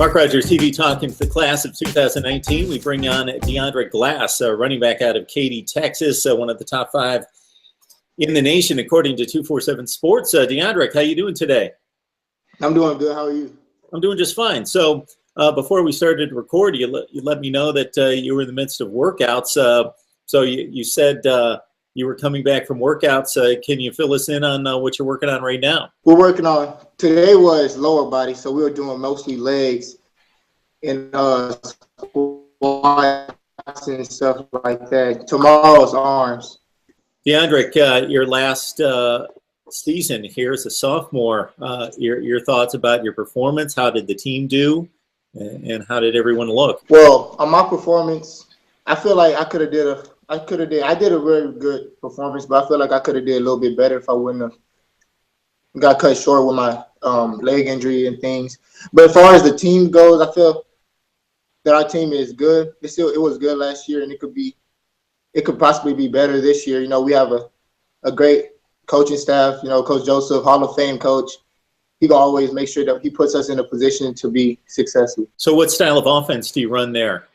Mark Rogers TV talking to the class of 2019. We bring on Deondrick, running back out of Katy, Texas, one of the top 5 in the nation, according to 247 Sports. Deondrick, how you doing today? I'm doing good. How are you? I'm doing just fine. So before we started to record, you let me know that you were in the midst of workouts. So you said you were coming back from workouts. Can you fill us in on what you're working on right now? We're working on, today was lower body, so we were doing mostly legs and squats and stuff like that. Tomorrow's arms. Deondrick, your last season here as a sophomore, your thoughts about your performance? How did the team do, and how did everyone look? Well, on my performance, I feel like I did a very good performance, but I feel like I could have did a little bit better if I wouldn't have got cut short with my leg injury and things. But as far as the team goes, I feel that our team is good. It was good last year, and it could possibly be better this year. You know, we have a great coaching staff. You know, Coach Joseph, Hall of Fame coach. He can always make sure that he puts us in a position to be successful. So what style of offense do you run there?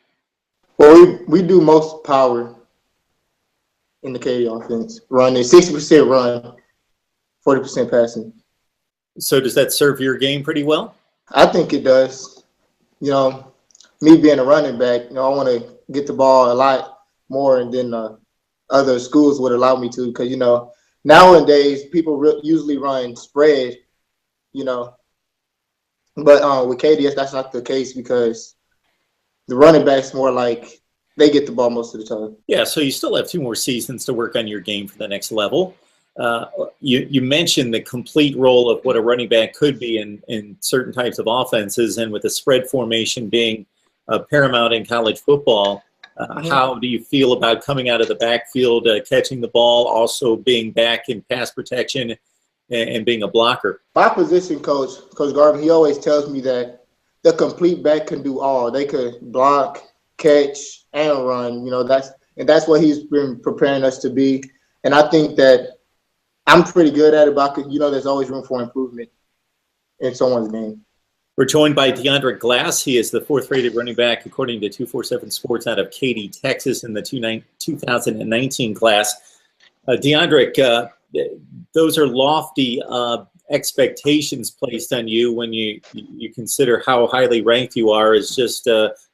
Well, we do most power in the Katy offense. Running 60% run, 40% passing. So does that serve your game pretty well? I think it does. You know, me being a running back, you know, I want to get the ball a lot more than other schools would allow me to, because, you know, nowadays people usually run spread, you know. But with Katy, that's not the case, because the running back's more like they get the ball most of the time. Yeah, so you still have 2 more seasons to work on your game for the next level. You mentioned the complete role of what a running back could be in certain types of offenses, and with the spread formation being paramount in college football, how do you feel about coming out of the backfield, catching the ball, also being back in pass protection and being a blocker? My position coach, Coach Garvin, he always tells me that the complete back can do all. They could block, catch, and run. You know, that's what he's been preparing us to be. And I think that I'm pretty good at it, but you know, there's always room for improvement in someone's game. We're joined by Deondrick. He is the 4th-rated running back, according to 247 Sports, out of Katy, Texas, in the 2019 class. Deondrick, those are lofty expectations placed on you when you consider how highly ranked you are as just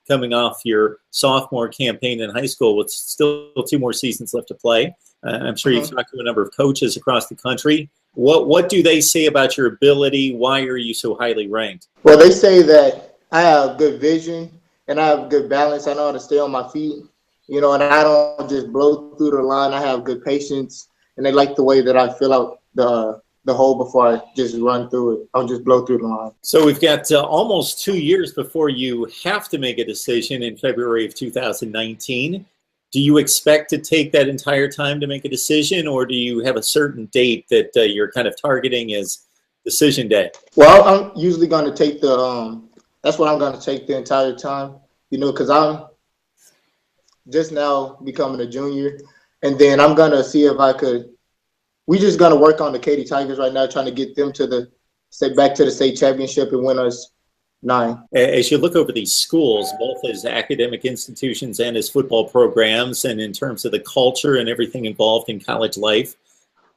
coming off your sophomore campaign in high school with still 2 more seasons left to play. I'm sure you've talked to a number of coaches across the country. What do they say about your ability? Why are you so highly ranked? Well, they say that I have good vision and I have good balance. I know how to stay on my feet, you know, and I don't just blow through the line. I have good patience, and they like the way that I fill out the hole before I just run through it. I'll just blow through the line. So we've got almost 2 years before you have to make a decision in February of 2019. Do you expect to take that entire time to make a decision, or do you have a certain date that you're kind of targeting as decision day? Well, I'm usually going to take that's what I'm going to take the entire time, you know, because I'm just now becoming a junior, and then I'm going to see if I could. We're just going to work on the Katy Tigers right now, trying to get them to back to the state championship and win us 9. As you look over these schools, both as academic institutions and as football programs, and in terms of the culture and everything involved in college life,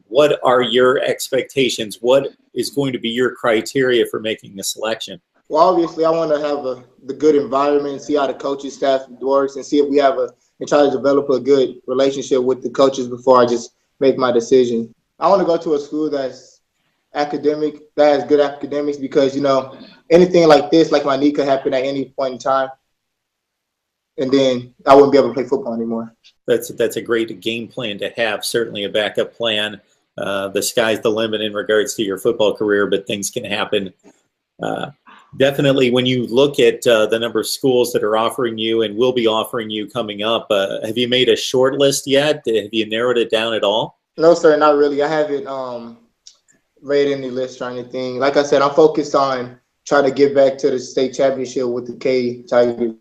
what are your expectations? What is going to be your criteria for making a selection? Well, obviously, I want to have the good environment, see how the coaching staff works, and see if we have and try to develop a good relationship with the coaches before I just make my decision. I want to go to a school that's academic, that has good academics, because, you know, anything like this, like my knee, could happen at any point in time, and then I wouldn't be able to play football anymore. That's a great game plan to have, certainly a backup plan. The sky's the limit in regards to your football career, but things can happen. Definitely, when you look at the number of schools that are offering you and will be offering you coming up, have you made a short list yet? Have you narrowed it down at all? No, sir, not really. I haven't made any list or anything. Like I said, I'm focused on trying to get back to the state championship with the Katy Tigers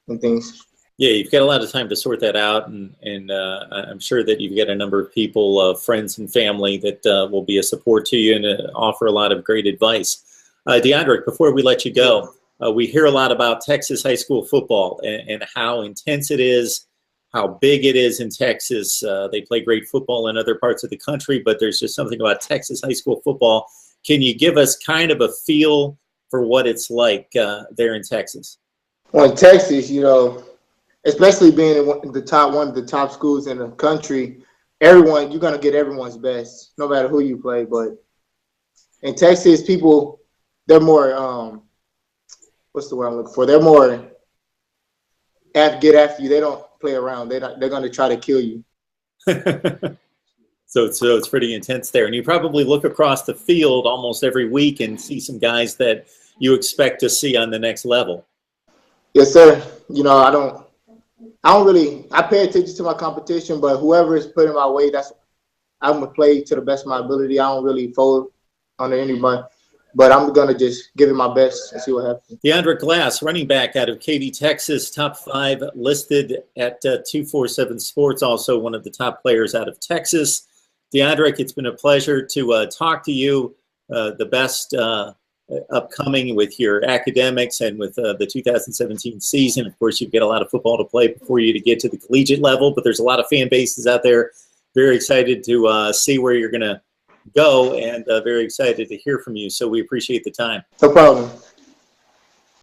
and things. Yeah, you've got a lot of time to sort that out, and I'm sure that you've got a number of people, friends and family, that will be a support to you and offer a lot of great advice. Deondrick, before we let you go, we hear a lot about Texas high school football and how intense it is, how big it is in Texas. They play great football in other parts of the country, but there's just something about Texas high school football. Can you give us kind of a feel for what it's like there in Texas? Well, in Texas, you know, especially being in one of the top schools in the country, you're going to get everyone's best, no matter who you play. But in Texas, people, they're more, what's the word I'm looking for? They're more get after you. They don't play around. They're going to try to kill you. So it's pretty intense there. And you probably look across the field almost every week and see some guys that you expect to see on the next level. Yes, sir. You know, I pay attention to my competition, but whoever is put in my way, I'm going to play to the best of my ability. I don't really fold under anybody, but I'm going to just give it my best and see what happens. Deondrick Glass, running back out of Katy, Texas, top 5 listed at 247 Sports, also one of the top players out of Texas. Deondrick, it's been a pleasure to talk to you. The best upcoming with your academics and with the 2017 season. Of course, you get a lot of football to play before you to get to the collegiate level, but there's a lot of fan bases out there. Very excited to see where you're going to go and very excited to hear from you. So we appreciate the time. No problem.